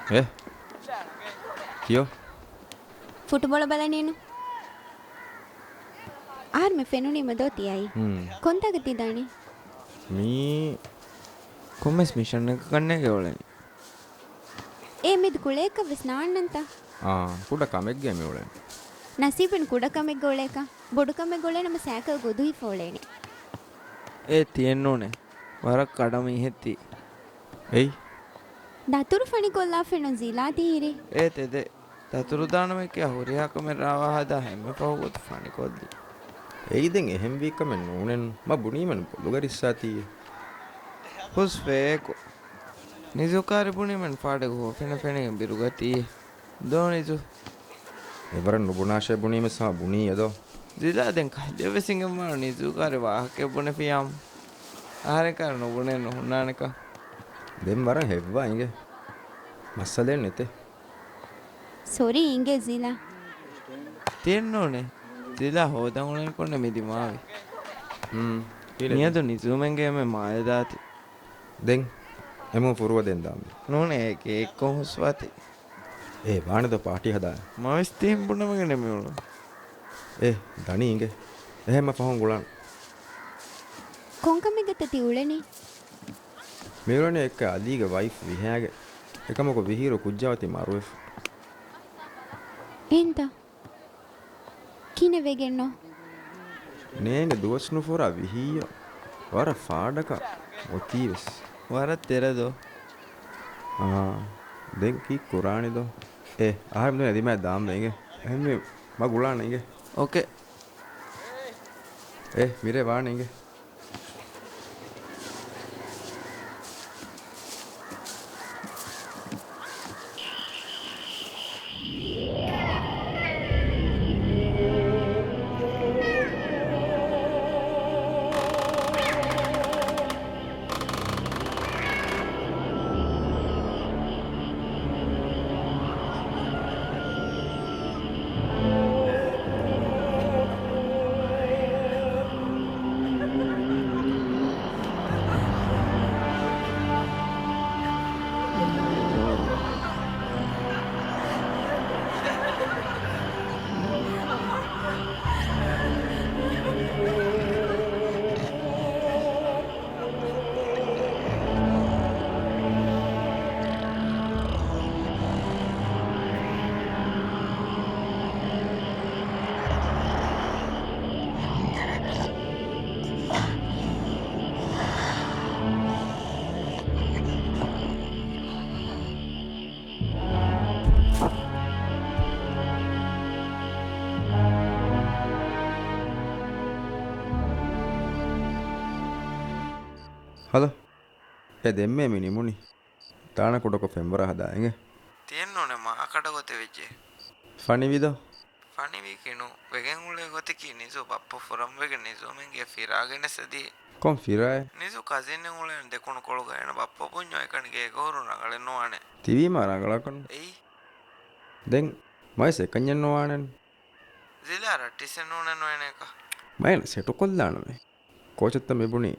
Eh, kio? Football ಬಲ ನೀನು R ಮೆ ಫೆನುನಿ ಮದೋತಿ ಆಯಿ ಕೊಂತಾಗತ್ತಿದ್ದಾಣಿ Me කොමස් මිෂන් එක කන්නේ ගෙවලනි. ಏ ಮಿದ್ ಕುಳೇಕ ವಿಸ್ನಾಣ್ಣಂತ පුඩ කමෙක් ගේ මෙවලනි. ನಸೀಬನ್ ಕುಡಕಮೆಗ್ ಗೋಳೇಕ ಬೊಡುಕಮೆಗ್ ಗೋಳೆ ನಮ್ಮ ಸ್ಯಾಕ ಗೊದುಯಿ ಫೋಳೇನಿ ඒ තියෙන්න ඕනේ. වරක් කඩම ඉහෙත්ති. එයි. දතුරු ෆණි කොල්ලා ෆෙනු ජිලා දීරි ඒ තෙදේ තතුරු දානම එක හොරියාකම රාවා හදා හැම පහුවොත් ෆණි කොද්දි. එයිදෙන් එහෙම් වීකම නෝනෙන් ම බුණීමන පොළු ගරිස්සාතියේ. හුස් ෆේකෝ. නිසුකාරි බුණීමන් පාඩගෝ ෆෙන ෆෙනගෙන් බිරුගතියේ. දෝනිසු. එවරන් නුබුනාශය බුණීම සහ බුණී යදෝ. දිලා දැන් කල්යවෙසිංගම නිසුකාරි වාහකේ බුණ ෆියම්. ආරේකර නුබුනේ නොහුන්නානක. දෙම් වරන් හෙව්වා ඉංගේ. මස්සලෙන් නෙතේ. ಸೊರಿ ಹಿಂಗೆ ಜೀಲಾ තියෙන්න ඕනේ. දිලා හොදන් උනේ කොන්න මිදි මාවි. නියදු නිසුමෙන්ගේ මේ මාය දාති. දෙන් එමු පුරුව දෙන් දාමු. නෝනේ ඒක කොහොස්වති. ඒ වානද පාටි හදාන. මවස් තීම් බුණමගේ නෙමෙවලු. ඒ දනි ඉංගේ. එහෙම පහන් ගුලන්. ಕೊಂಕಮೆಗತ್ತ ತಿউಳೆನಿ මෙවරනේ එක්ක අලීගේ වයිෆ් විහාගේ එකමක විහිරු කුජ්ජාවති මාරුවෙ. ಎಂತ ಕಿನವೆಗೆಣ್ಣೋ නේන දුවස්නු ෆොරා විහිය වර ෆාඩක ඔතීවස් වරත් තෙරදෝ. දෙන් කී කුරානිදෝ ඒ ආහම නේදි මම දාම් නේගේ එහෙම මම ගුලාන නේගේ ඕකේ. මිරේ වා නේගේ හලෝ දෙම්මේ මිනිමුනි තාන කොටක ෆෙම්බර හදාගෙන තියෙන්න ඕනේ මාකට ගොතේ වෙච්චේ. ෆනි විදෝ ෆනිවි කිනු වෙගෙන් උලේ ගොතේ කි නිසු බප්ප ෆොරම් වෙගෙන් නිසු මෙන්ගේ ෆිරාගෙන සදී කොම් ෆිරාය නිසු කසින් උලේ දෙකුණු කොළු ගෑන බප්ප පුඤ්ඤෝ එකණිගේ ගෝරු නගලේ නොවනේ. තිවි මාරංගල කන එයි දෙන් මයිස් එකඤ්ඤන් නොවානන් දිලා රටිසෙන් ඕනේ නොයනේක. මයින් සෙටු කොල්ලානමේ කෝචත්ත මෙබුනි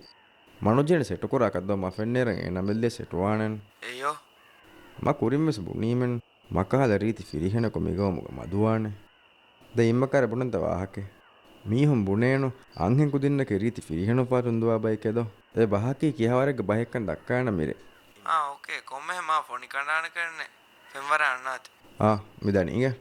මනුජෙන සෙටු කරා කද්දෝ ම ෆෙන්නේරන් එනමෙල්ලේ සෙටුවානන් එයෝ ම කුරිම්මස් බුනීමෙන් මකහල රීති ෆිරිහෙන කොමිගෝමුග මදුවානේ ද ඉම්මකර බුනන්ත වාහකේ මීහුම් බුනේනු අංහෙන් කුදින්නක රීති ෆිරිහෙන පාරුන්දුවා බයිකෙදෝ ඒ බහකී කිහවරක බහෙක්කන් දක්කාන මිරේ ඕකේ කොම්මේ මා ෆොනි කණ්ඩාන කරන්නේ ෆෙම්වර අන්නාති. මිදනීගේ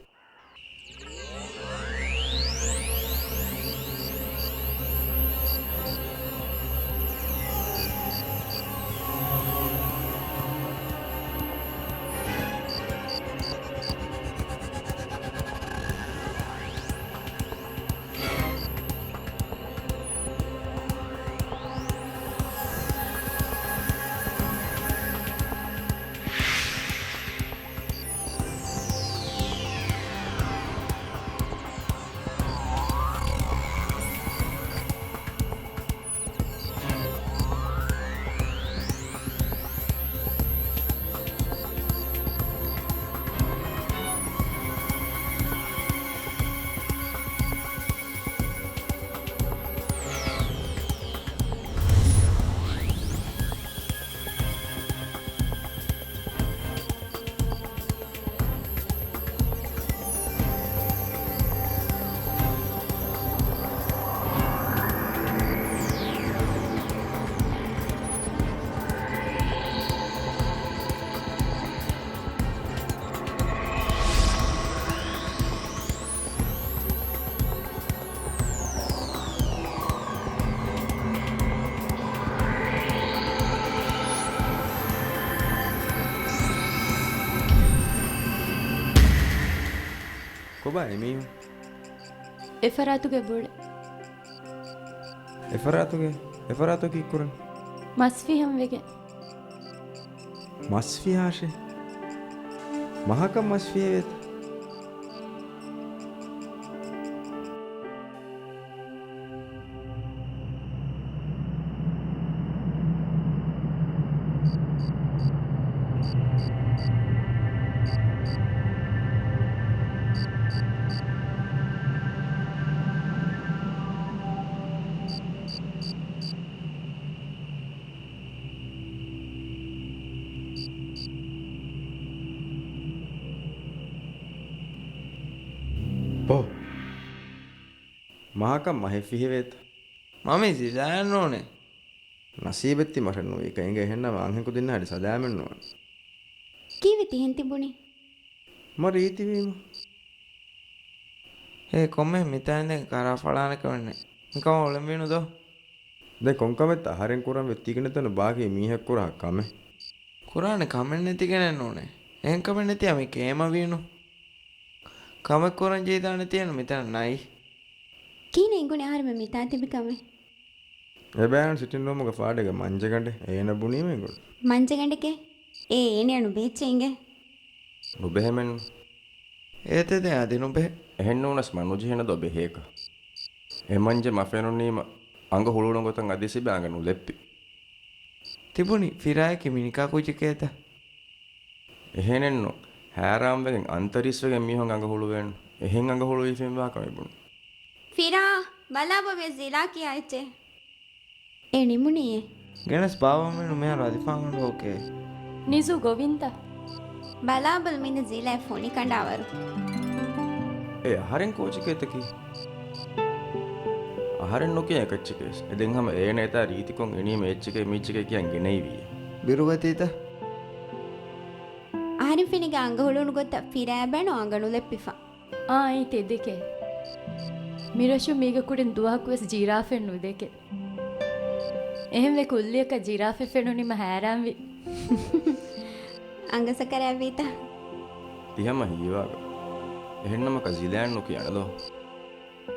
කොබා එමීහු එෆරාතුගේ බොඩ එෆරාතු කික්කුරන් මස්ෆිහම් වෙගේ මස්ෆිහාශේ මහකම් මස්ෆිය වෙත බෝ මහකම් මහෙෆිහ වෙත මම ඉසිදායන්න ඕනේ නසීබෙත්ති මරන්නු එක එංග එහෙන්නම අංහෙකු දෙන්න හරි සදාමෙන්නුව කීවෙ තිහෙන් තිබුණේ ම රීතිවීම ඒ කොම්මෙ මිතයින්දෙන් කරා ඵලානක වෙන්නේ නිකම් ඔලඹිනුදෝ දැන් කොන්කමෙත් ආහාරෙන් කුරන් වෙත්තිගෙන තන බාගේ මීහක් කුරා කම කුරානේ කමෙන් නැති කෙනෙන්න ඕනේ එහෙන් කමෙන් නැති යමි කේම වීනු කමක් කුරන් ජීදාන තියෙන මෙතන නයි කීන ඉංගුනේ ආහාරෙ මිතා තිබිකම එබෑන් සිටින් රෝමක ෆාඩක මංජකඩ ඒන බුණීමෙන් ಮಂಜಗಂಡಕ್ಕೆ ಏನೇನು ಬೇಚೆಂಗೆ නුබෙහෙමෙන් ඒතද අදිනුබේ එහෙන්නුනස් මනුජිහෙන දොබෙහේක එමංජ මෆෙනුනීම අංග හුළුණු ගොතන් අදිසි බෑගනු ලෙප්පි තිබුණි ෆිරායකි මිනිකා කුජිකේත එහෙනෙන්නු හැරාම්වෙන් අන්තරිස්වගෙන් මිහොන් අඟ හුළුවෙන් එහෙන් අඟ හුළු ඉෆෙන් වාකමිබුණු ಫಿರಾ ಬಲಾಬವೆ ಜಿಲಾ ಕಿಯಾಯ್ಚೆ ಏ ನಿಮುನಿಯೇ ගෙනස් බාවමෙනු මෙහර අධිපාගන්න ඕකේ නිසු ගොවින්ද ಬಲಾಬಲ್ ಮಿಂದ ಜಿಲಾ ಫೋನಿ ಕಂಡಾವರು ඒ අහරෙන් කෝචිකේතකි අහරෙන් නොකිය එකච්චිකේස් එදෙන් හම ඒන එතා රීතිකොන් එනීම එච්චිකේ මිච්චිකේ කියන් ගෙනෙයිවිය බිරුවතීත ಆರಿಫಿನಿಗೆ ಅಂಗಹುಳುನು ಗೊತ್ತ ಫಿರಾ ಬೇಣು ಅಂಗಣು ಲೆಪ್ಪಿಫಾ ಈ ತೆದೆಕೆ මිරශු මීග කුඩින් දුවහක් වෙස් ජීරාෆෙන් නුදෙකේ එහෙම වෙ කුල්ලියක ජිරාෆෙ ෆෙනුනිම හැරම්වි ಅಂಗಸಕರವೀತ තිහම හීවාග එහෙන්නම කසිලෑන්නු කියනදෝ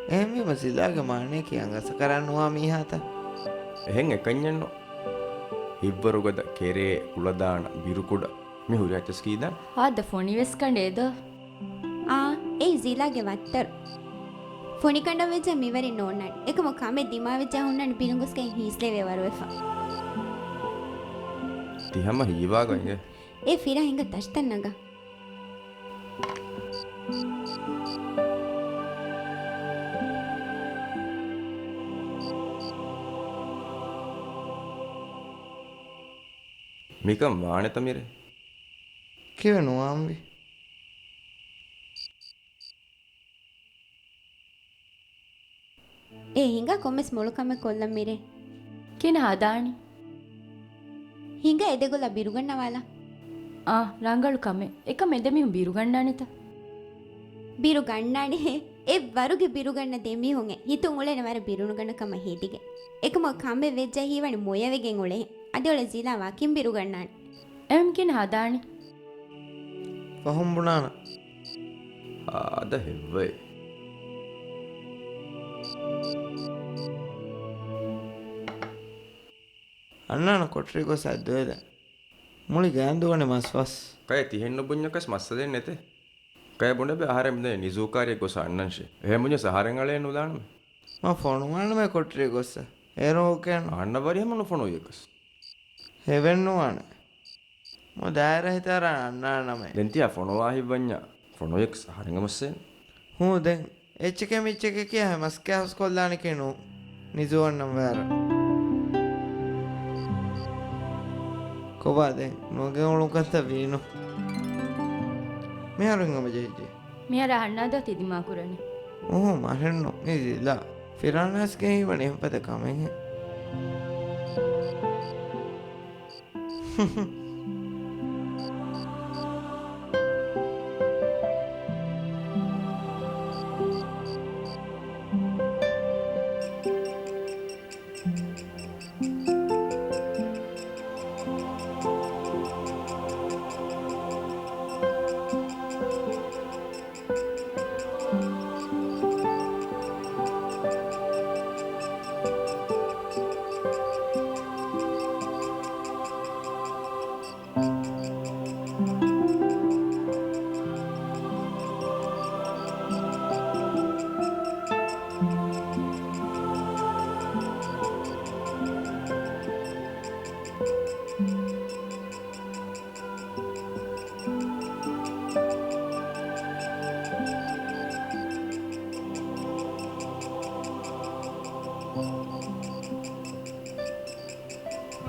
එහෙම සිදාගේ මානය කියන් අස කරන්නවා මීහාත එහෙන් එකඥෙන්නු ඉබ්වරුගද කෙරේ කුලදාන බිරුකුඩ මිහුරි අච්චස්කීද ආද ෆොනිවෙස් ಕಂಡೇದ ಏ ಜಿಲಾಗೆ ವತ್ತರ್ ಫೋನಿ ಕಂಡ ವೆಜ ಮಿವರಿ ನೋಡ್ನಾಡ್ ಏಕ ಮೊಕಾಮೆ ದಿಮಾ ವೆಜ ಹುಣ್ಣನ್ ಬಿರುಂಗುಸ್ಕೆ ಹೀಸ್ಲೇವೆ ವರುವೆಫಾ තිහම හීවාග ඉගේ ಏ ಫಿರಾ ಹಿಂಗ ತಷ್ಟನ್ನಗ මිකම් වානෙතමිරේ කිව නුවාම්වි ಏ ಹಿಂಗ ಕೊಮ್ಮೆಸ್ ಮೊಳುಕಮ್ಮೆ ಕೊಲ್ಲಂ ಮಿರೆ කින හදානි ಹಿಂಗ ಎದೆಗೊಲ್ಲ ಬಿರುಗಣ್ಣವಾಲ ರಂಗಳು ಕಮ್ಮೆ එක මෙදමිහු බිරුගණ්ඩානිත ಬಿರುಗಣ್ಣಾಣಿ ಏ ವರುಗೆ ಬಿರುಗಣ್ಣ ದೆಮಿ ಹೊಂಗೆ ಹಿತು ಉಳೆನ ವರ ಬಿರುಗಣ್ಣ ಕಮ್ಮ ಹೇಟಿಗೆ ಏಕ ಮೊ ಕಮ್ಮೆ ವೆಜ್ಜ ಹೀವಣಿ ಮೊಯವೆಗೆ ಉಳೆ ಅದೊಳೆ ಜಿಲಾ ವಾಕಿಂ ಬಿರುಗಣ್ಣಾಣಿ එම් කින හදානි පහුම්බුණාන ආද හෙව්වයි අන්නන කොට්‍රිකො සද්දවේද මුලි ගෑන්දුවන මස්වස් කය තිහෙන්න බුඤ්ඤකස් මස්සදෙන් නැතේ කය බොණබේ ආහාරෙම්ද නිසූකාරිය ගොස අන්නංශේ එහෙමුඤ්ඤ සහරෙන් අලේ නුදානම ම ෆොනුවාන මේ කොට්‍රිකොස්ස ඒරෝකයන් අන්න වරියම නුෆොනෝ යකස් හෙවෙන්නුවාන මො දායර හිතර අන්නානමයි දෙන්තියා ෆොනෝ ආහිවඤ්ඤා ෆොනෝ යක සහරෙන්ගමස්සේ හූ දෙන් එච්චක මිච්චක කිය මස්කෑහස් කොල්ලාන කෙනු නිදුවන්නම් වැර කොබාදෙන් නොගේ ඔළුකත්ත වීනු මෙහරුංගම ජෙහිජේ මියර අහන්නාද තිදිමා කුරණි ඔහු මරෙන්නො ඉදිලා ෆිරානස්ගේ වන එම්පද කමෙන්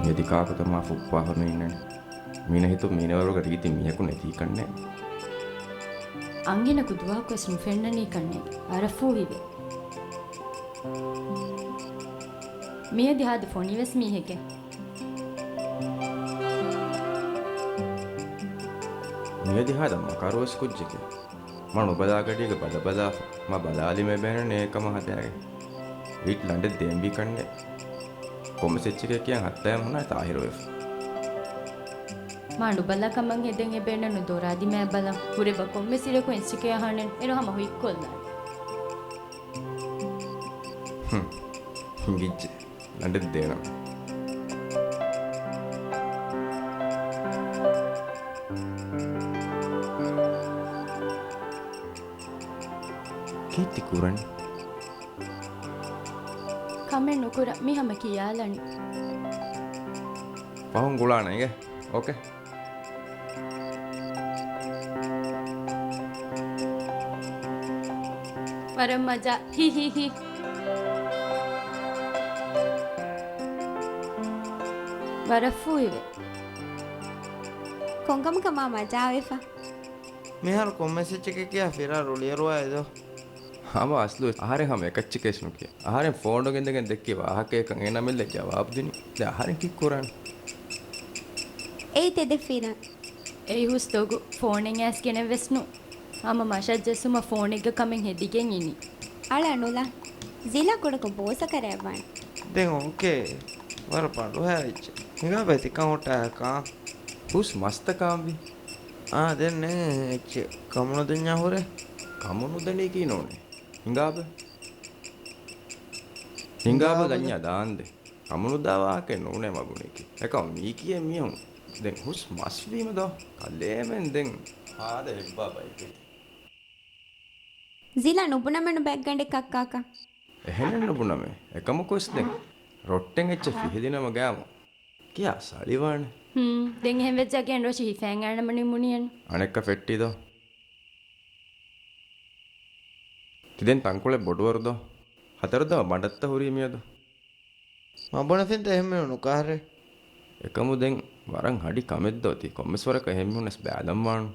මෙදි කාකතම ෆුප්පාහම ඉන්නනේ මීන හිතු මීනවරුග රීති මියකු නැති කන්නේ ಅಂಗಿನಕು ದುವಾಕ್ವೆಸ್ ಫೆಣ್ಣನಿ ಕಣ್ಣೆ ಅರಫೂ ಹಿವೆ ಮಿಯದಿ ಹಾದ ಫೋನಿವೆಸ್ ಮೀಹೆಗೆ මෙදි හදම කරුවස් කුජ්ජක මම බදාගඩියක බදබදා ම බදාලි මේ බෑන නේකම හදෑගේ ඊට ලන්ඩ දෙම්බි කන්නේ කොමසෙච්චික කියන් හත්තයම වුණා තාහිරෝය ಮಾಡು ಬಲ್ಲ ಕಮ್ಮಂಗೆ ಎದೆಂಗೆ ಬೇಣನು ದೋರಾದಿ ಮೇ ಬಲ ಹುರೆ ಬಕೊಮ್ಮೆ ಸಿರಕು ಎನ್ಸಿಕೆ ಹಾಣೆನ್ ಎರೋ ಹಮ ಹುಯ್ಕೊಲ್ಲ ಹಿಂಗಿಜ್ಜೆ ಲಂಡದ್ದೇನ ಕೀರ್ತಿ ಕೂರನ್ ಕಮ್ಮೆ ನುಕುರ ಮಿ ಹಮ ಕಿಯಾಲಣಿ ಪಹುಂ ಗುಳಾಣೆಗೆ ಓಕೆ ವರಂ ಮಜಾ ಹಿ ಹಿ ಹಿ ವರಫೂ ಇವೆ කොංගමක මා මජාවෙෆා මෙහර කොම්මෙසෙච්ච එක කියා ෆිරා රුලියරුවා එදෝ හම අස්ලු ආහාරෙන් හම එකච්ච කේස්නු කිය ආහාරෙන් ෆෝන් එකෙන් දෙකෙන් දෙක්කේ වාහක එකන් එනමෙල්ල ජවාබ් දෙනි දැන් ආහාරෙන් කික් කරන්නේ ඒ තෙද ෆිරා ඒ හුස් තෝගු ෆෝනෙන් ඇස් කෙන වෙස්නු අම මෂත් ජෙසුම ෆෝන් එක කමෙන් හෙදිගෙන් ඉනි අල අනුලා ජිලා කොඩක බෝස කරයවන්න දැන් ඕකේ වර පඬු හැරිච්ච හිඟා පැති කවුට්ටා හුස් මස්තකාම්වි දෙන්නේ එච්ච කමුණු දෙඤ්ඤා හොරේ කමුණු දණේ කිනෝනේ හිඟාබ දඤ්ඤා දාන්දේ කමුණු දාවාකේ නෝනේ මගුණේකි එක මී කියේ මියුන් දැන් හුස් මස් වීම දෝ කලේමෙන් දැන් ආද එබ්බාබයි ජිලා නුබුනමෙනු බැග් ගන්න එකක් කාකා එහෙනෙන් නුබුනම එකම කොස් දැන් රොට්ටෙන් එච්ච පිහිදිනම ගෑම කියා සලිවානේ දෙන් එහෙම වෙච්ච ගේන් රොෂි හිෆෑන් ආනමනි මුනියන් අනෙක්ක ෆෙට්ටිදෝ තිදෙන් තංකුලේ බොඩුවරදෝ හතරදෝ බඩත්ත හුරීමියදෝ මබන ෆින්ත එහෙම නුකාරේ එකමු දැන් වරන් හඩි කමෙද්දෝති කොම්මස්වරක එහෙම්මුනස් බෑදම් වාණු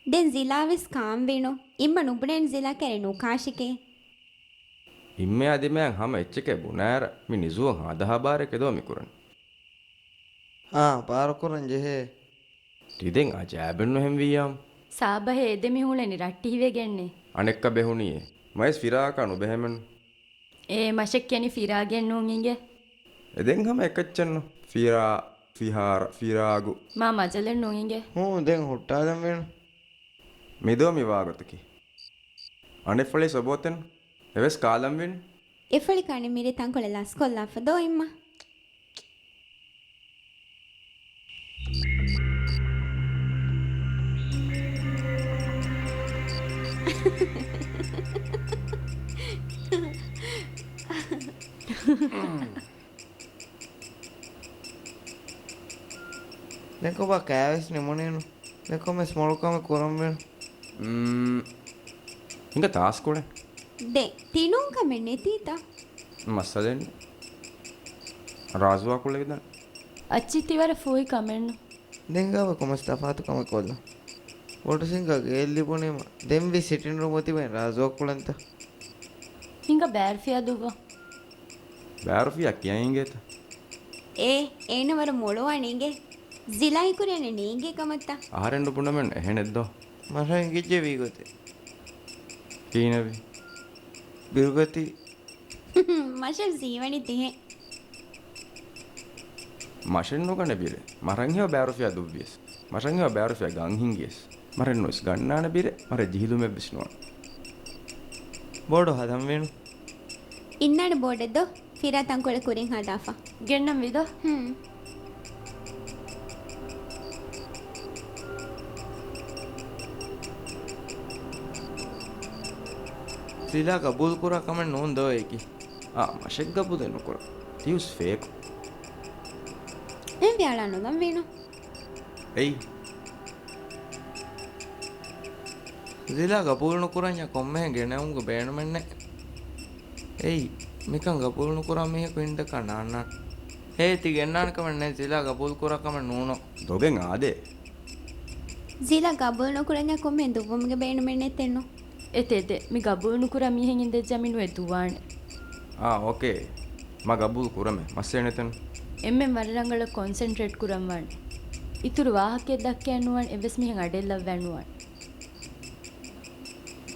දැන් ජිලාවිස් කාම් වෙනෝ ඉම්ම නුබුනෙන් ජිලා කරේ නුකාශිකේ ඉම්මේ අදිමයන් හැම එච්චකේ බුනාර මි නිසුව හදහා බාරකේදෝ මිකුරන් පාරකුරන් ජෙහේ තිදෙන් අජාබෙන්නු හැම් වියම් ಸಾಬಹೆ ಎದೆಮಿ ಹುಳೆನಿ ರಟ್ಟಿ ಹಿವೆಗೆನ್ನೆ අනෙක්ක බෙහුණියේ මයිස් ෆිරාකනු බෙහෙමන් ಏ ಮಶಕ್ಯನಿ ಫಿರಾಗೆನ್ನು ಹಿಂಗೆ එදෙන් හැම එකච්චන්නු ෆිහාර ෆිරාගු ಮಾ ಮಜಲೆನ್ನು ಹಿಂಗೆ දැන් හුට්ටාදම් වෙන මිදෝ මිවාගතකි අනෙෆලේ සබෝතෙන් එවස් කාලම් වෙන් එෆලි කණි මිරි තංකොල ලස් කොල්ලා ෆදෝ ඉම්ම දැන් කොබා කෑවෙස් නෙමොනේනු දැන් කොම ස්මෝල්කම කරම් වෙන හිඟ තාස් කොලේ දෙ තිනුම් කමෙන්නේ තීතා මස්සලෙන් රාසුවා කොලේ විදන් ಅಚ್ಚಿತಿವರ ಫೂಯಿ ಕಮೆಣ್ಣು දෙංගාව කොමස් තෆාතු කම කොල්ල වොට සිංග ගෙල්ලිපුනේම දෙම්වි සිටින් රූම් ඔතිවෙන් රාසුවක් කුලන්ත ಹಿಂಗ ಬ್ಯಾರ್ಫಿಯಾದುವ බෑරුෆියක් කියයින්ගේත ඒ ඒනවර මොළවණීගේ ජිලායි කුරේනේ නීගේ කමත්තා ආරෙන්ඩු පුනමෙන් එහෙනෙද්දෝ මරන් ගිජ්ජේ වීගොතේ කීනවි බිරුගති මෂ ජීවනි තිහේ මශෙන් නොගන බිර මරංහිව බෑරුෆියා දුව්වියස් මරංහිව බෑරුෆියා ගං හිංගියස් මරෙන් නොස් ගන්නාන බිර මර ජිහිලුමෙ විශ්නුවන් බෝඩෝ හදම් වෙනු ඉන්නඩ බෝඩෙද්දෝ ෆිරා තංකොල කුරින් හදාෆා ಗೆಣ್ಣಂ ವಿದ සිලා කබූල් කුරා කමෙන් නෝන් දෝ ඒකි මශෙක් ගපු දෙනු කොර තියුස් ෆේක් එම් ව්‍යාලා නොදම් වෙනෝ එයි සිලා කබූල් නුකුරන්ය කොම්මෙ ගෙනවුන්ග බේනමෙන්නේ එයි මිකන් කබූල් නුකුරා මිහ කුින්ද කනාන්න හේති ගෙන්නානකමන්නේ සිලා ගබුල් කුරකම නූනො ದೊಗೆಂಗ್ ಆದೆ ಜಿಲಾ ಗಬಲ್ ನಕುರಂಗ ಕೊಮ್ಮೆ ದುವ್ವಮ್ಗೆ ಬೇಣು ಮೆಣ್ಣೆತ್ತೆನ್ನು ಎತೆದೆ ಮಿ ಗಬೂನು ಕುರ ಮೀಹೆನ್ ಇಂದೆ ಜಮೀನು ಎದುವಾಣೆ ಓಕೆ ಮಾ ಗಬೂಲ್ ಕುರಮೆ ಮಸ್ಸೇಣೆತನು ಎಮ್ಮೆ ಮರರಂಗಳ ಕಾನ್ಸಂಟ್ರೇಟ್ ಕುರಮ್ವಾಣೆ ಇತುರು ವಾಹಕ್ಕೆ ದಕ್ಕೆ ಅನ್ನುವಾಣೆ ಎವ್ವೆಸ್ ಮೀಹೆನ್ ಅಡೆಲ್ಲವ್ವೆ ಅನ್ನುವಾಣೆ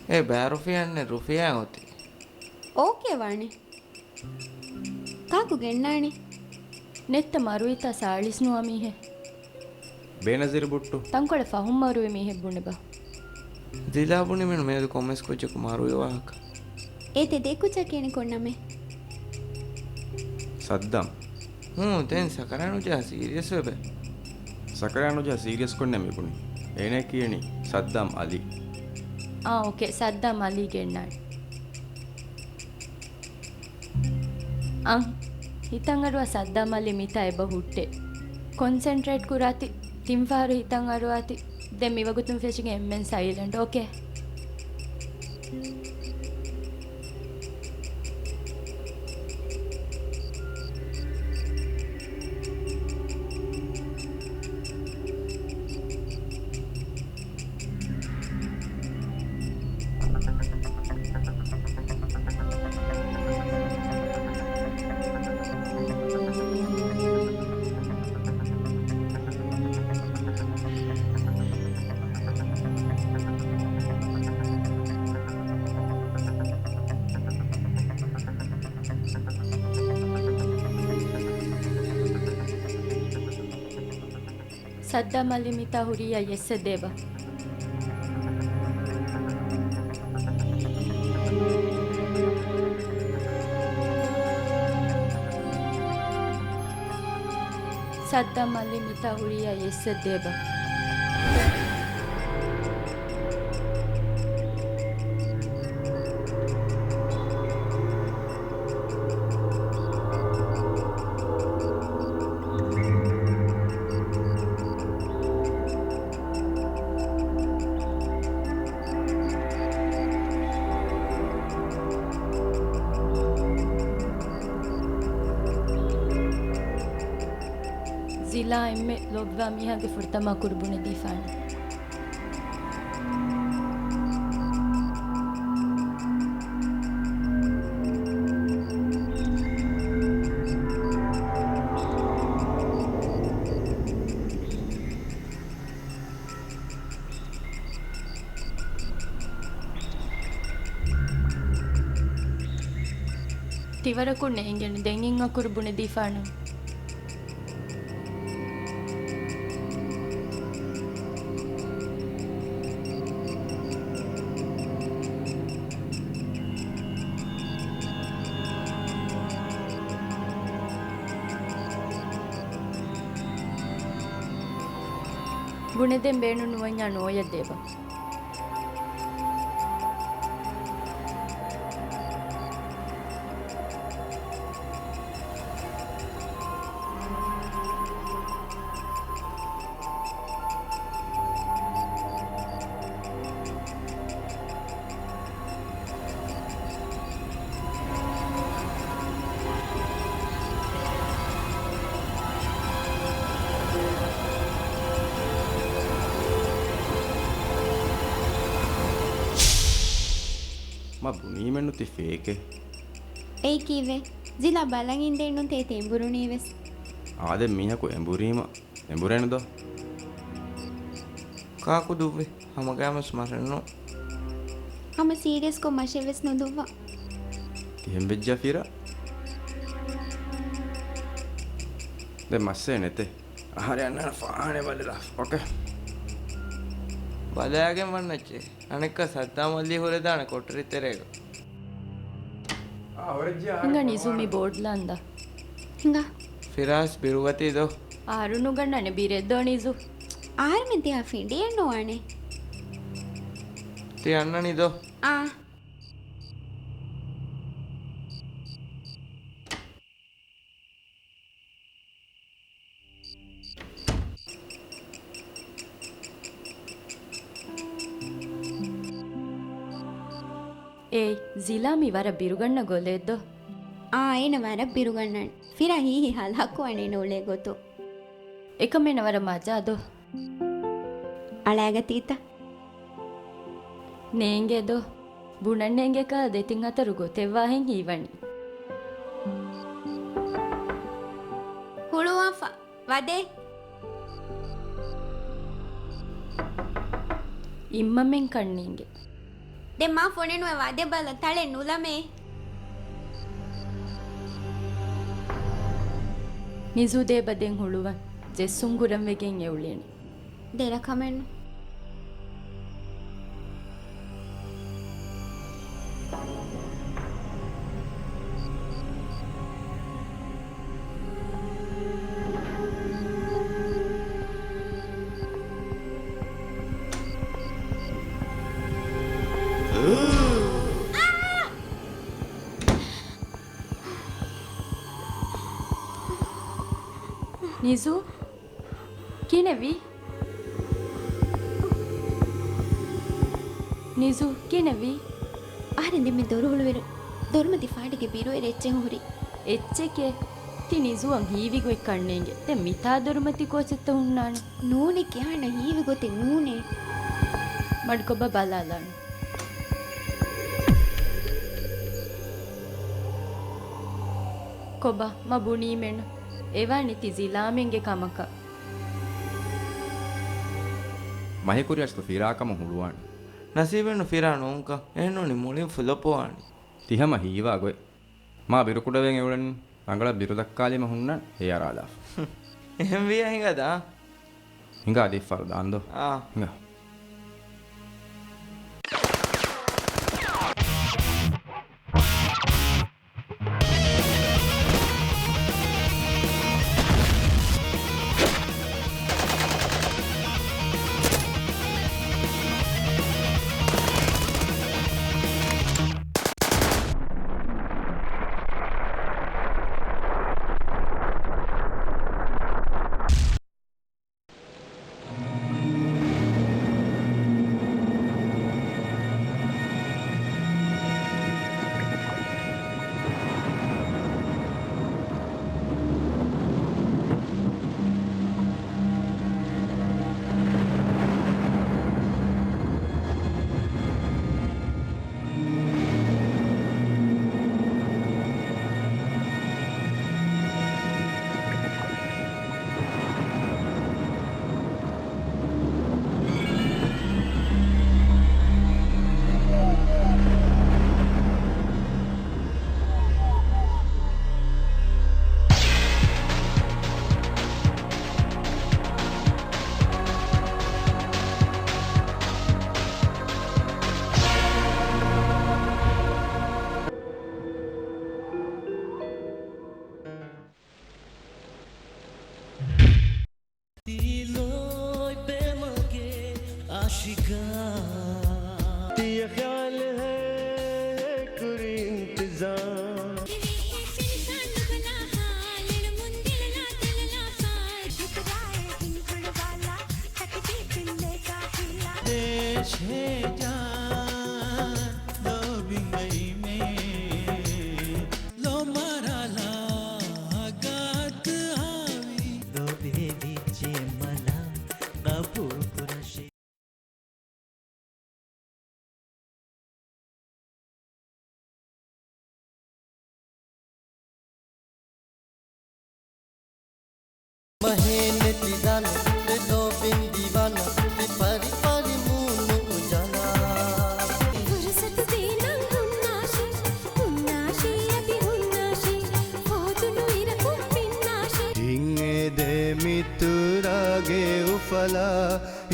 ಏ ಬ್ಯಾರುಫಿಯನ್ನೆ ರುಫಿಯಾ ಹೋತಿ ಓಕೆ ವಾಣೆ ಕಾಕು ಗೆಣ್ಣಾಣಿ ನೆತ್ತ ಮರುಯಿತ ಸಾಳಿಸ್ನುವ ಮೀಹೆ ಬೇನಜಿರ್ ಬುಟ್ಟು ತಂಕೊಳೆ ಫಹುಂ ಮರುವೆ ಮೀಹೆ ಬುಣೆ ಬಾ ದಿಲಾಬುನಿ ಮೆನು ಮೇದು ಕೊಮ್ಮೆಸ್ ಕೊಚ್ಚಕು ಮಾರುವೆ ವಾಹಕ ಏತೆ ದೇಕು ಚಕೇಣಿ ಕೊಣ್ಣಮೆ ಸದ್ದಾಂ ತೆನ್ ಸಕರಾನುಜಾ ಸೀರಿಯಸ್ ವೆಬೆ ಸಕರಾನುಜ ಸೀರಿಯಸ್ ಕೊಂಡೆ ಮಿಗುಣಿ ಏನೇ ಕೀಣಿ ಸದ್ದಾಂ ಅಲಿ ಓಕೆ ಸದ್ದಾಂ ಅಲಿ ಗೆಣ್ಣಾಣೆ ಹಿತಂ ಅರುವ ಸದ್ದಾಂ ಅಲಿ ಮಿತ ಎಬ ಹುಟ್ಟೆ ಕಾನ್ಸಂಟ್ರೇಟ್ ಕುರಾತಿ ತಿಂಫಾರು ಹಿತಂ ಅರುವಾತಿ ದೆಮ್ ಇವಗುತುಂ ಫೆಶಿಗೆ ಎಮ್ಮೆನ್ ಸೈಲೆಂಟ್ ಓಕೆ ಸದ್ದಾಂ ಅಲಿ ಮಿತ ಹುರಿಯ ಎಸ್ಸೆ ದೇವ ಸದ್ದಾಂ ಅಲಿ ಮಿತ ಹುರಿಯ ಎಸ್ಸೆ ದೇವ ಜಿಲಾ ಎಮ್ಮೆ ಲೊಬ್ವಾ ಮೀಹಾಗೆ ಫುರ್ತಮ ಕುರ್ಬುನೆ ದೀಫಾಣೆ ತಿವರಕು ನೆಂಗೆನೆ ದೆಂಗಿಂಗ ಕುರ್ಬುನೆ ದೀಫಾಣೆ ಗುಣೆದೆಂ ಬೇಣು ನುವಂಜ ನೋಯದ್ದೇವ ಮಾ ಬುಣೀಮೆನ್ನು ತಿ ಫೇಕೆ ಏಯ್ ಕೀವೆ ಜಿಲಾ ಬಲಂಗಿಂದ ಎಣ್ಣು ತೇ ತೆಂಬುರು ನೀವೆಸ್ ಆದೆ ಮೀಹಕು ಎಂಬುರೀಮ ಎಂಬುರೇನುದೋ ಕಾಕು ದುವ್ವೆ ಹಮಗಾಮ ಸ್ಮರಣು ಹಮ ಸೀರಿಯಸ್ ಕೊ ಮಶೆವೆಸ್ ನುದುವ್ವ ತಿಹೆಂ ಬೆಜ್ಜಾ ಫಿರಾ ದೆ ಮಸ್ಸೇನೆತೆ ಆಹಾರ ಅನ್ನ ಫಾಣೆ ಬಲಿರ ಓಕೆ ಬಲಯಾಗೆ ಮಣ್ಣಚ್ಚೆ ಅನೆಕ್ಕ ಸದ್ದಾಮಲ್ಲಿ ಹೊರೆದಾಣ ಕೊಟ್ಟರಿ ತೆರೆಗ ಹಿಂಗ ನಿಜುಮಿ ಬೋಡ್ಲ ಅಂದ ಹಿಂಗ ಫಿರಾಸ್ ಬಿರುಗತಿದೋ ಆರುನು ಗಣ್ಣನೆ ಬೀರೆದ್ದೋ ನಿಜು ಆರು ಮಿತಿ ಆ ಫಿಂಡಿ ಎಣ್ಣು ಆಣೆ ತಿ ಅಣ್ಣನಿದೋ ಆ ಏಯ್ ಜಿಲಾಮಿ ವರ ಬಿರುಗಣ್ಣ ಗೊಲೆದ್ದೋ ಏನ ವರ ಬಿರುಗಣ್ಣಣ್ ಫಿರಾ ಹೀಹಿ ಹಾಲು ಹಾಕುವಣೆ ನೋಳೆ ಗೊತ್ತು එකමෙනවර මජාදෝ ಅಳಾಗತೀತ ನೇಂಗೆದೋ ಬುಣಣ್ಣೆಂಗೆಕ ದೆತಿಂ ಅತರು ಗೊತೆವ್ವಾಹೆಂ ಹೀವಣಿ ಹುಳುವಾಫ ವದೆ ಇಮ್ಮಮೆಂ ಕಣ್ಣಿಂಗೆ ದೆ ಮಾ ಫೋನೆನುವೆ ವದೆ ಬಲ ತಳೆ ನುಲಮೆ ನಿಜುದೇ ಬದೆಂ ಹುಳುವ ಜೆಸ್ಸುಂಗುರಂ ವೆಗೆಂ ಎವ್ಳೇಣಿ ದೇರ ಕಮೆಣ್ಣು ನಿಜು ಕಿನೆವಿ ನಿಜು ಕಿನೆವಿ ಆರಿಂದ ಮೆ ದೊರು ಹುಳುವೆರು ದೊರ್ಮದಿ ಫಾಡಿಗೆ ಬೀರುವೆ ಎಚ್ಚೆ ಹುರಿ ಎಚ್ಚೆಕೆ ತಿ ನಿಜುವಂ ಹೀವಿಗೊಯ್ ಕಣ್ಣೆಂಗೆ ತೆ ಮಿತಾ ದೊರುಮತಿ ಕೋಚೆತ್ತ ಹುಣ್ಣಾಣ ನೂನೆ ಕ್ಯಾಣ ಹೀವಿ ಗೊತ್ತೆ ನೂನೆ ಮಡ್ಕೊಬ್ಬ ಬಲಾಲಾಣ ಕೊಬ್ಬ ಮ ಬುಣೀಮೆಣ್ಣು එවානිති සිලාමෙන්ගේ කමක ಮಹಿಕುರಿಯಸ್ತು ಫಿರಾಕಮ ಹುಳುವಾಣಿ ನಸೀಬೆನ್ನು ಫಿರಾ ನೋಂಕ ಏನೋನಿ ಮುಳಿಂ ಫುಲಪೋವಾಣಿ ತಿಹಮ ಹೀವಾಗೊಯ್ ಮಾ ಬಿರುಕುಡವೆಂ ಎವಳನ್ ಅಂಗಳ ಬಿರುದಕ್ಕಾಲಿಮ ಹುಣ್ಣ ಹೇಯರಾದ එහෙම විය හිඟදා ಹಿಂಗಾ ದಿಫರ್ ದಾಂದೋ ಹಿಂಗಾ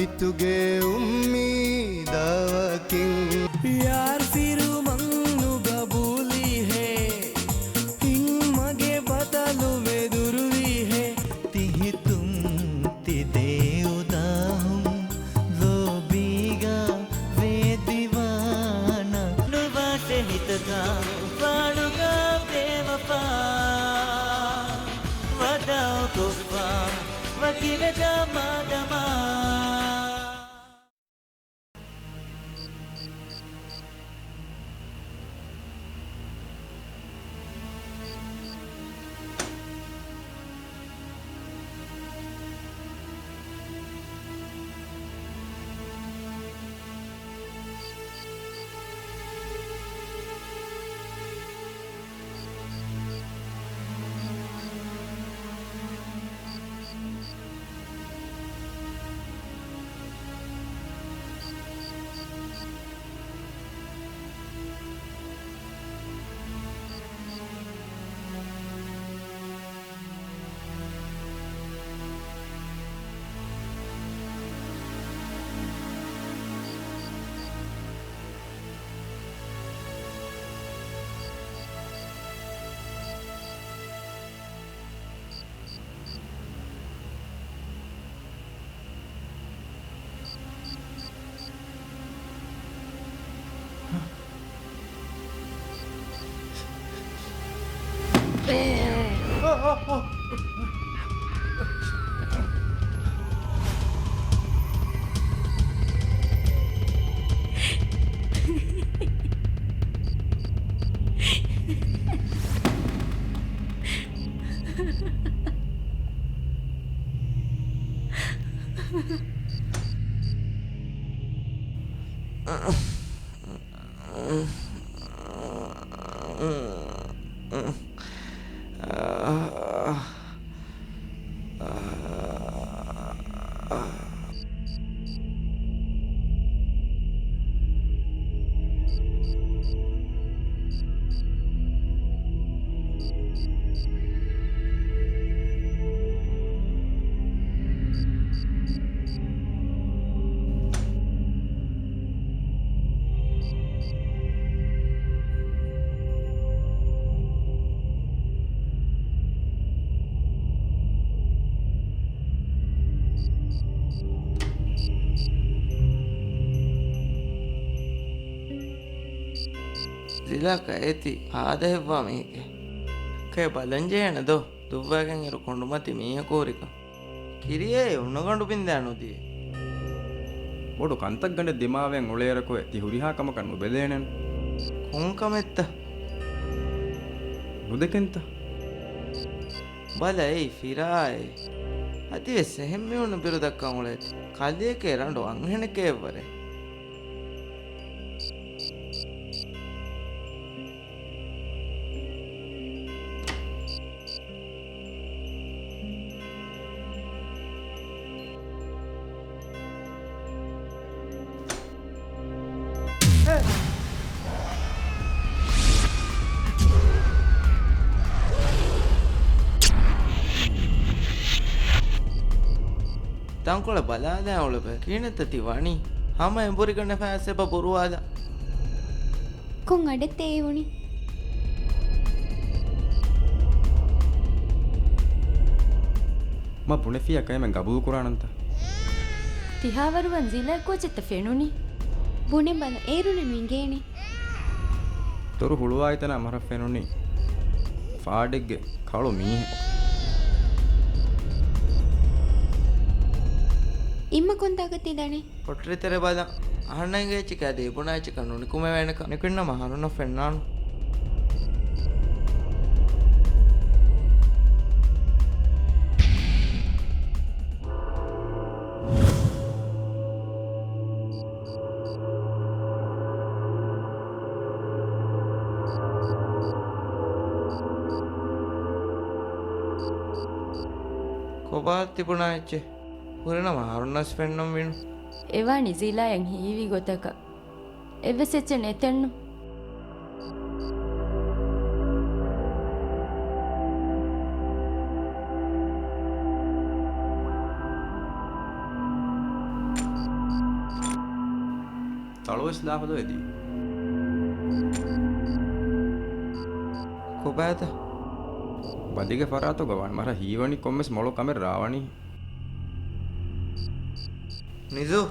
ಇತುಗೆ ಉಮ್ಮೀದವಕಿಂ ಯಾರ್ ಫಿರು ಮಂಗ್ನು ಗಬೂಲಿ ಹೇ ಹಿಂಗ್ ಮಗೆ ಬದಲು ವೆದುರುವಿ ಹೇ ತಿಹಿ ತುಂ ತಿದೆ ಉದಾಹುಂ ಲೋಬೀಗ ವೇ ದಿವಾನ ನುವಾಸೆ ಹಿತಗ ಬಾಳುಗ ದೇವಪಾ ವದಾವ್ ತುಫಾ ವಕಿಲ ಜಮಾದಮಾ ಜಿಲಾಕ ಏತಿ ಆದ ಹೆವ್ವಾ ಮೀಕೆ ಕೈ ಬಲಂಜೇಣದೋ ದುವ್ವಾಗೆಂ ಇರು ಕೊಂಡುಮತಿ ಮೀಯ ಕೋರಿಕ ಕಿರಿಯೇ ಉಣ್ಣಗೊಂಡು ಬಿಂದೆ ಅನ್ನೋದಿ ಒಡು ಕಂತಗ್ಗಂಡೆ ದಿಮಾವೆನ್ ಉಳೇರಕೊಯ್ ತಿ ಹುರಿಹಾಕಮಕನ್ನು ಬೆದೇಣೆನ್ ಕೊಂಕಮೆತ್ತ ನುದೆಕೆಂತ ಬಲೈ ಫಿರಾಯ್ ಅತಿವೆ ಸೆಹೆಮ್ಮಿಯುಣ್ಣು ಬಿರುದಕ್ಕ ಉಳೇತಿ ಕಲಿಯಕ್ಕೆ ರಂಡು ಅಂಗಣಕ್ಕೆ ಎವ್ವರೆ ತಂಕೊಳ ಬಲಾದ ಅವಳು ಕೀಣತ್ತತಿ ವಾಣಿ ಹಮ್ಮ ಎಂಬುರಿಗಣ್ಣ ಫ್ಯಾಸೆಪ ಬರುವಾದ කොන් අඩත් ඒ වුණි ಮ ಪುಣೆಫಿಯ ಕೈಮೆನ್ ಗಬೂಲ್ ಕುರಾನಂತ තිහාවරුවන් ಜಿಲಾಕೋಚಿತ್ತ ಫೆಣುನಿ බුණෙ බල ඒරුණ විංගේනේ ತೊರು ಹುಳುವಾಯ್ತನ ಅಮರಫೆನುನಿ ಫಾಡೆಗ್ಗೆ ಕಾಳು ಮೀಹೆ ඉම්ම කොන්දාගතිදනේ ಕೊಟ್ರಿತೆರೆ ಬಲ ಅಣ್ಣಂಗೆ ಚಿಕ್ಕ ಅದೇ ಬುಣಾಯ್ ಚಿಕ್ಕ ನುಣಿಕುಮೆ ವೇಣಕ ನಿಕಣ್ಣ ಮಹಾರುನ ಫೆಣ್ಣಾನು කොබාති පුණාච්චේ පුරණ මහරුණස් පෙන්නම් වෙනු එවානි ಜಿಲಾಯಂ ಹೀವಿ ಗೊತಕ ಎವ್ವೆಸೆಚ್ಚ ನೆತೆಣ್ಣು ತಳೋಸ್ ಲಾಭದ ಎದಿ කොබෑත ಬದಿಗೆ ಫರಾತು ಗವಾನ್ ಮರ ಹೀವಣಿ ಕೊಮ್ಮೆಸ್ ಮೊಳು ಕಮೆರ್ ರಾವಣಿ නිසු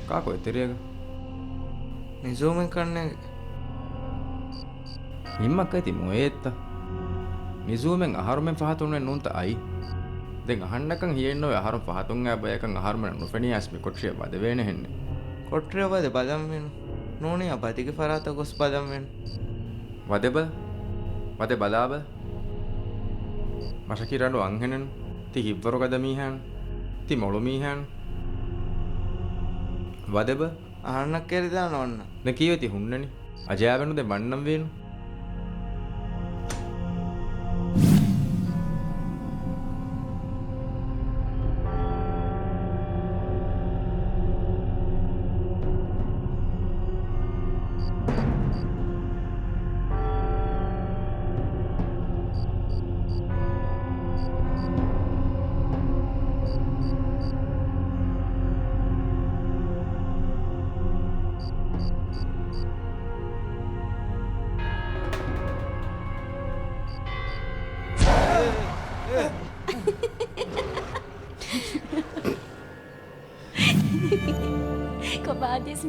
ಕಾಕೋ ಎತ್ತಿರಿಯಾಗ නිසුමෙන් කන්නේ ಹಿಮ್ಮಕ್ಕೈತಿ ಮೊಯೆತ್ತ ನಿಜೂಮೆನ್ ಅಹರುಮೆನ್ ಫಹತುನ್ನೆ ನುಂತ ಐ ದೆನ್ ಅಹಣ್ಣಕಂ ಹಿಯೆನ್ನೋ ಅಹರು ಫಹತುನ್ ಬಯಕಂ ಅಹರುಮೆನ್ ನುಫೆನಿಯಾಸ್ಮಿ ಕೊಟ್ರಿಯ ಬದವೇನೆ ಹೆನ್ನೆ කොට්‍රිය බද බදම් වෙනු නෝනිය බදිගේ ෆරාත ගොස් බදම් වෙනු ವದೆ ಬಲಾಬ ಮಶಕಿರಂಡು ಅಂಹೆನನ್ ತಿ ಹಿವ್ವರುಗದ ಮೀಹಾನ್ ತಿ ಮೊಳು ಮೀಹಾನ್ ವದೆಬ අහන්නක් කෙරිදා නොන්න ನೆ ಕೀವತಿ ಹುಣ್ಣನಿ ಅಜಾವೆನುದೆ ಮಣ್ಣಂ ವೇನು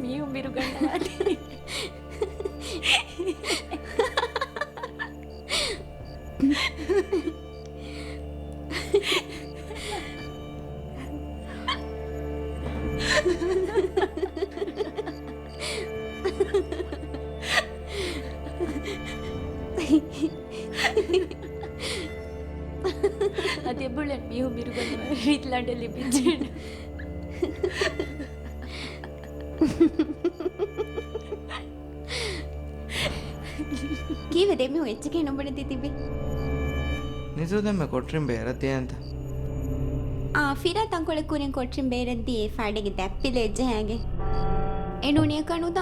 මීහුම් බිරු ගන්නවාදී අද බුලන් මීහුම් බිරු ගන්නවා රීත්ලන්ට ලිපිච්චෙන කීව දෙමිහුන් එච්චකේ නොබනති තිබේ නිසු දැම්ම කොට්ටරින් බේරතියන්ත ಫಿರಾ ತಂಕೊಳೆ ಕೂರಿನ ಕೊಟ್ರಿನ ಬೇರದ್ದಿ ಫಾಡೆಗೆ ದಪ್ಪಿಲೆ ಹೆಜ್ಜೆ ಹೇಗೆ ಏನು ನೀ ಕಣುದ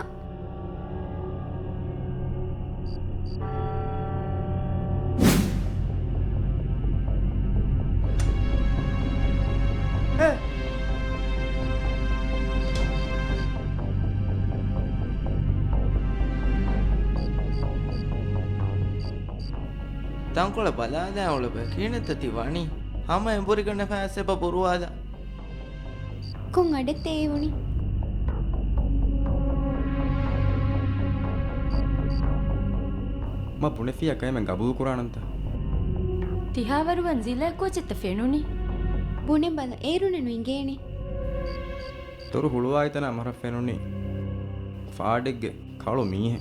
ತಂಕೊಳ ಬಲಾದ ಅವಳು ಕೀಣತ್ತತಿ ವಾಣಿ ಅಮ್ಮ ಎಂಬುರಿಗಣ್ಣ ಫ್ಯಾಸೆಪ ಬರುವಾದ ಕೊಂಗ್ ಅಡತೆ ಉಣಿ ಮ ಪುಣೆಫಿಯ ಕೈಮೆ ಗಬೂಲ್ ಕುರಾನಂತ ತಿಹಾವರುವನ್ ಜಿಲ್ಲೆ ಕೋಚಿತ್ತ ಫೆನುನಿ ಬುಣೆ ಬಲ ಏರುಣನು ಹಿಂಗೇಣಿ ತೊರು ಹುಳುವಾಯ್ತನ ಅಮರ ಫೆನುನಿ ಫಾಡಿಗ್ಗೆ ಕಾಳು ಮೀಹೆ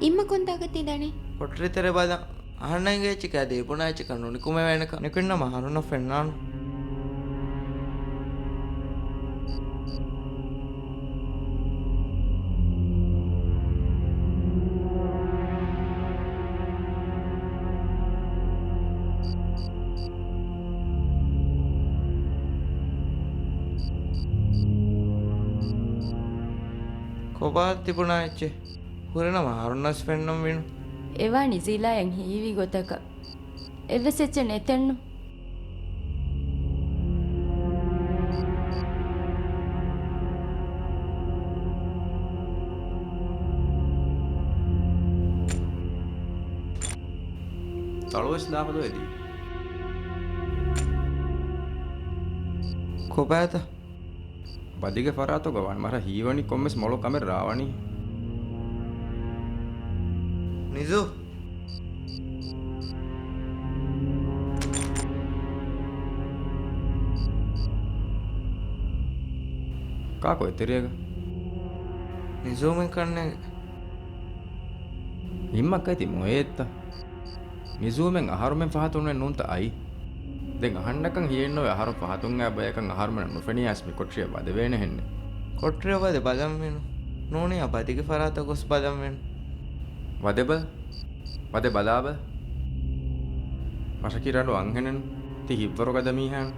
ಇಮ್ಮ ಕೊಂದಾಗತ್ತಿದ್ದಾನೆ ಕೊಟ್ರಿ ತೆರೆ ಬಾದ ಅಣ್ಣಂಗೆ ಚಿಕ್ಕ ಅದೇ ಪುಣಾಯ ಚಿಕ್ಕ ನುಣಿಕುಮೆ ವೇಣಕ ನಿಕಣ್ಣ ಮಾರುನ ಫೆಣ್ಣಾನು කොබාත්ති පුණාච්චේ ಹುರಿನ ಮಾರುನಸ್ ಫೆಣ್ಣಂ ವೀಣು ಎವಾಣಿ ಜಿಲಾಯಂ ಹೀವಿ ಗೊತಕ ಎವ್ವೆಸೆಚ್ಚ ನೆತೆಣ್ಣು ತಳವಸ್ ಲಾಭದ ಎದಿ කොබෑත ಬದಿಗೆ ಫರಾತೋ ಗವಾನ್ ಮರ ಹೀವಣಿ ಕೊಮ್ಮೆಸ್ ಮೊಳು ಕಮೆ ರಾವಣಿ ನಿಜು ಕಾಕೋ ಎತ್ತಿರಿಯಾಗ ನಿಜೂಮೆ ಕಣ್ಣೆಗೆ ಹಿಮ್ಮಕ್ಕೈತಿ ಮೊಯೆತ್ತ ನಿಜೂಮೆನ್ ಅಹಾರುಮೆನ್ ಫಹತುನ್ನೆ ನೂಂತ ಐ ದೆನ್ ಅಹಣ್ಣಕಂ ಹಿಯೆನ್ನೋ ಅಹಾರು ಫಹತುನ್ಗ ಬಯಕಂ ಅಹಾರುಮೆನ್ ನುಫೆನಿಯಾಸ್ಮಿ ಕೊಟ್ರಿಯ ಬದವೇನೆ ಹೆನ್ನೆ ಕೊಟ್ರಿಯ ಬದೆ ಬದಂ ವೀಣು ನೂಣಿಯ ಬದಿಗೆ ಫರಾತ ಗೊಸ್ ಬದಂ ವೀಣು ವದೆ ಬಲಾಬ ಮಶಕಿರಡು ಅಂಹೆನನ್ ತಿ ಹಿವ್ವರೊಗದ ಮೀಹಾನ್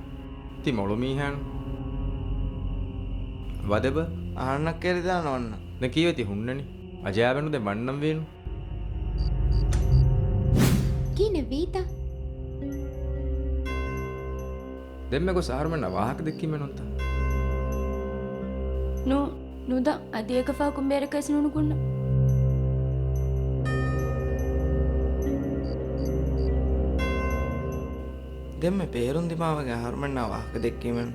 ತಿ ಮೊಳು ಮೀಹಾನ್ ವದೆಬ ಅಣ್ಣಕ್ಕೆರಿದಾನ ಅಣ್ಣ ನೆ ಕೀವತಿ ಹುಣ್ಣನಿ ಅಜಾಬೆನುದೆ ಮಣ್ಣಂ ವೀನು ಕೀನೆ ವೀತ ದೆಮ್ಮೆಗೊ ಸಾರುಮೆನ್ನ ವಾಹಕ ದಿಕ್ಕಿಮೆನುಂತ ನುದ ಅದೇಕಫಾ ಕುಂಬೇರ ಕೈಸ್ ನುಣುಕುಣ್ಣ දෙම්ම පේරුන් දිමාවගේ හර්මෙන්න්න වාහක දෙක්කීමෙන්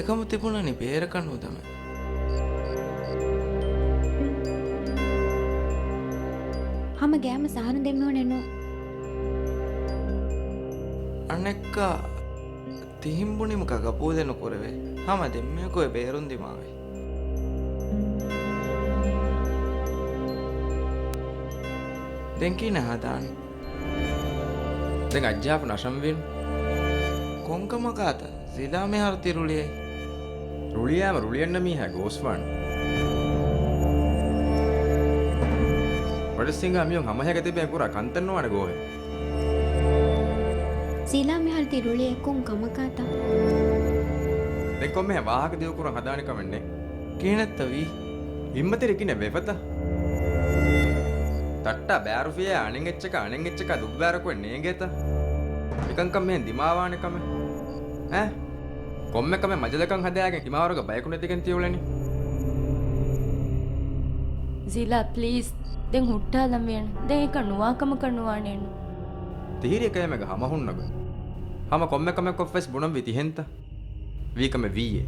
එකම තිබුණනි පේරකන්න උදම ಹಮ ಗ್ಯಾಮ ಸಹನ ದೆಮ್ಮೋನೆನು අනෙක්ක තිහිම්බුණිමක ගපූදෙනු කොරවේ හම දෙම්මයකොය පේරුන් දිමාවේ දෙංකී නහදාන ದೆನ್ ಅಜ್ಜಾಫು ನಶಂ ವೀನು කොංකමකාත සිලාමය හරතිරුලියයි රුಳಿಯಾಮ ರುಳಿಯನ್ನ ಮೀಹ ಗೋಸ್ವಾನ್ ವಡಸಿಂಗ ಅಮಿಯೊಂ ಹಮಹೆಗ ತಿಬೆ ಪುರ ಕಂತನ್ನೋಣ ಗೋಹೆ ಸೀಲಾ ಮೆಹಲ್ ತಿರುಳಿ ಎಕ್ಕೊಂ ಕಮಕಾತ ದೆನ್ ಕೊಮ್ಮೆ ವಾಹಕ ದೇವ ಕುರ ಹದಾನಿ ಕಮೆನ್ನೆ කීනත්තවී ಹಿಮ್ಮತಿರಿಕಿನೆ ವೆಫತ ತಟ್ಟ ಬ್ಯಾರುಫಿಯ ಅಣೆಂಗೆಚ್ಚಕ ದುಬ್ಬಾರಕೊ ನೇಗೆತ ನಿಕಂಕಂ ಮೇನ್ ದಿಮಾವಾಣಕಮೆ ಕೊಮ್ಮೆಕಮೆ ಮಜಲಕಂ ಹದಯಾಗೆ ಹಿಮಾವರಗ ಬಯಕುನೆತಿಗೆನ್ ತಿಯುಳೆನಿ ಜಿಲಾ ಪ್ಲೀಸ್ ದೆನ್ ಹುಟ್ಟಾಲಂ ವೇಣ ದೆನ್ ಏಕ ನುವಾಕಮ ಕಣ್ಣುವಾಣೇನು ತಿಹಿರಿ ಕಯಮೆಗ ಹಮ ಹುಣ್ಣಗ ಹಮ ಕೊಮ್ಮೆಕಮೆ ಕೊಫೆಸ್ ಬುಣಂ ವಿತಿಹೆಂತ ವೀಕಮೆ ವೀಯೆ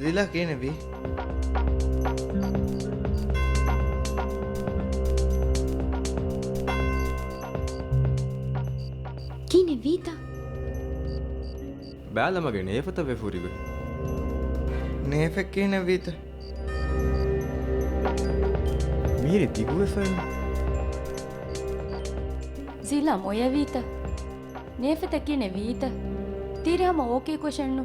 zila kine vi කීනේ වීතා බෑලමගේ නේපත වෙෆුරිග nefek kine vita මීරි දිගුවෙෆෙන් ಜಿಲಾ ಮೊಯವೀತ ನೇಫತಕ್ಕಿನೆ ವೀತ ತೀರಿ ಹಮ ಓಕೆ ಕ್ವಶನ್ನು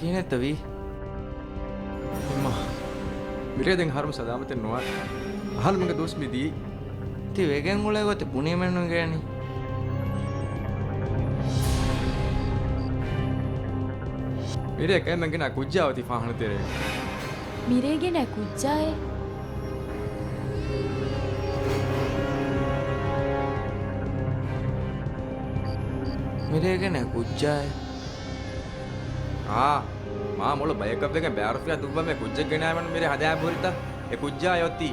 kine tavi අම්මා මිරේදෙන් හරම සදාමතෙන් නොවා අහල් මගේ දොස් මිදී ti wegen ule gote puni mennu geni මිරේ කෑ මංගෙන කුජ්ජාවති ෆාහන තෙරේ ಮಿರೇಗೆ ನ ಕುಜ್ಜಾಯೆ mirege ne kujjaya මා මොල බයකප් එකෙන් බෑරුෆියා දුබ්බා මේ කුජ්ජෙක් ගෙනාවන මිරේ හදා බොරිතා ඒ කුජ්ජා යොති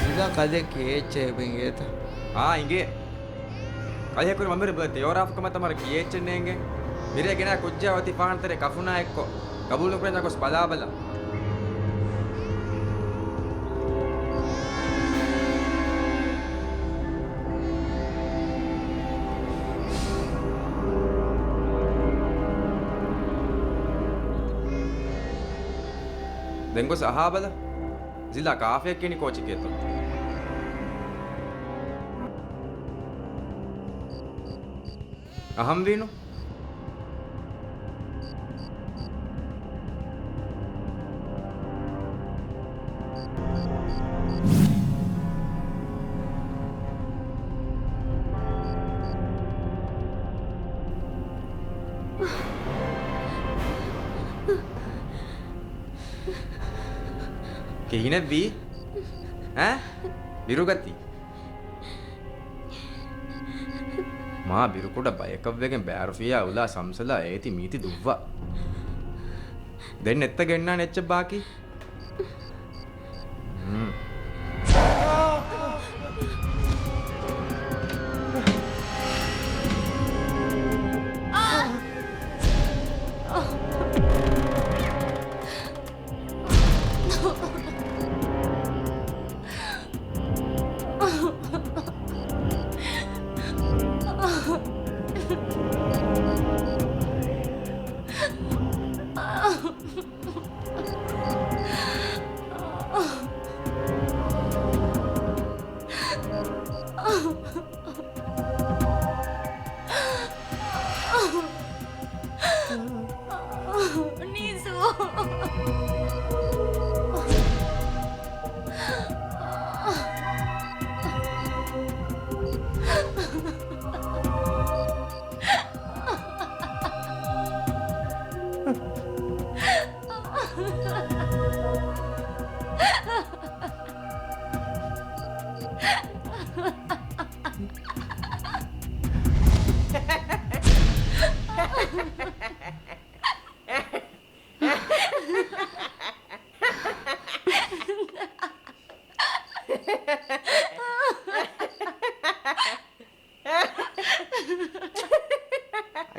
zila kade keche bengeta ಇಂಗೆ ಕೈಯಕುರಿ ಮಮ್ಮಿರಿ ಬತ್ತೆ ಯೋರಾಫ್ಕ ಮತ್ತ ಮರ ಕಿಯೆಚ್ಚೆನ್ನೆಂಗೆ මිරේ ගෙනා කුජ්ජාවති ෆාහන තෙරේ කෆුනා එක්කෝ කබූල් නුකරෙන් දකොස් බලාබලා දෙංගොස් අහාබල ಜಿಲ್ಲಾ ಕಾಫಿಯ ಕಿಣಿ ಕೋಚಿಕೇತು ಅಹಂ ವೀನು කෙහිනෙව්වි ඈ බිරුගති මා බිරුකුඩ බයකව්වෙගෙන් බෑරුෆියා උලා සම්සලා ඒති මීති දුව්වා දෙන්න එත්ත ගෙන්නා නෙච්ච බාකි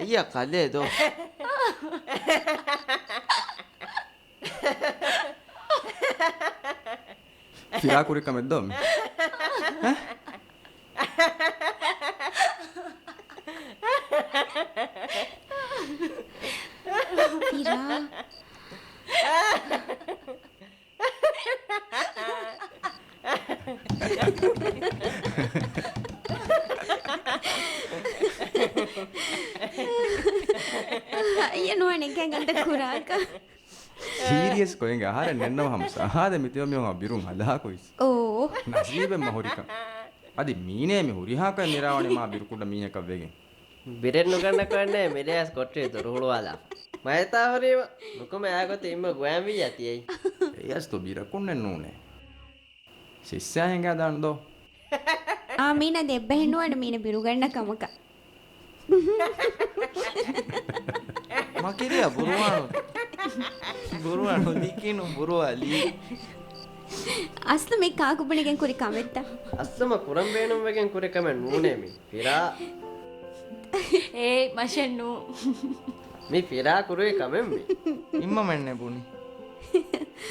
ayya kale do ಫಿರಾಕುರಿ ಕಮೆದ್ದೊಮ್ಮೆ අයිය නුවණ එකෙන් අන්ත කුරාක සීරියස් කොහෙන්ගේ ආහාර නෙන්නව හම්ස ආහාර මිතියෝ මියෝ බිරුම් හදා කොයිස් ඕ නසීබෙ මහොරික අදි මීනේ මි හුරිහාක නිරාවණි මා බිරුකුඩ මීනක වෙගෙන් ಬಿರೆನ್ ನುಗಂಡ ಕಣ್ಣೆ ಮಿಲೆಯಾಸ್ ಕೊಟ್ರಿ ತುರುಹುಳುವಾಲ ಮೈತಾ ಹೊರೀವ ನುಕುಮ ಆಗತ್ತೆ ಇಮ್ಮ ಗ್ವಾಮಿ ಜಾತಿಯೈ එයස් තෝ බිරකුන්නේ නෝනේ සිස්සයා ಹೆಂಗ දාන්නදෝ ආ මීන දෙබ්බ හෙන්නුවට මීන බිරුගන්න කමක මකිරිය බුරුවානු දිකිනු බුරුවාලි අස්ල මේ කාකුපණගෙන් කුරි කමෙත්ත ಅස්සಮ ಕುರಂಬೇಣುಂ ವೆಗೆನ್ ಕುರೆ ಕಮೆನ್ ನೂನೇಮಿ ಫಿರಾ ඒ මෂෙන්නු ಮಿ ಫಿರಾ ಕುರುವೆ ಕಮೆಮ್ಮಿ ඉම්ම මෙන්නේ පුනි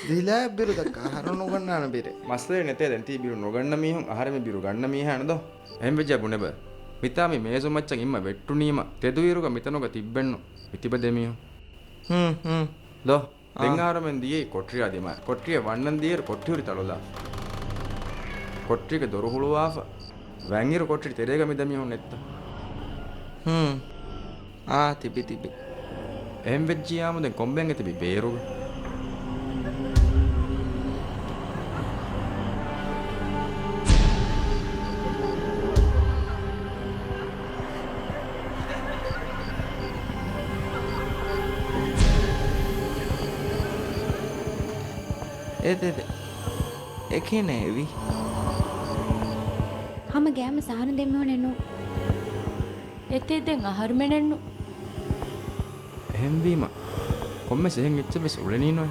දිලා බිරු දක්ක හරනු ගන්නාන බිරේ මස්ලේ නැතේ දැන් තී බිරු නොගන්න මීහුන් ආහාරෙ බිරු ගන්න මීහනදෝ එහෙම වෙජ්ජ බුනේබ මිතාමි මේසු මච්චන් ඉම්ම වෙට්ටුනීම තෙදුවිරුග මිතනොග තිබ්බෙන්නු ඉතිබ දෙමියෝ දෝ දෙංගාරමෙන් දියේ කොට්රියා දෙම කොට්රිය වන්නන් දියර කොට්ටියුරි තලොලා කොට්ටියක දොරහුළුවාෆ වැංගිර කොට්ටි තෙරේග මිදමියුන් නෙත්ත තිබි එහෙම වෙජ්ජියාම දැන් කොම්බෙන් තිබි බේරුග එකනේවි හම ගෑම සහන දෙන්න නෙන්නු එතෙදෙන් අහර්මෙනෙන්නු එහෙම වීම කොම්මෙ සෙහෙන් ඉච්ච බෙස් උලනීනොයි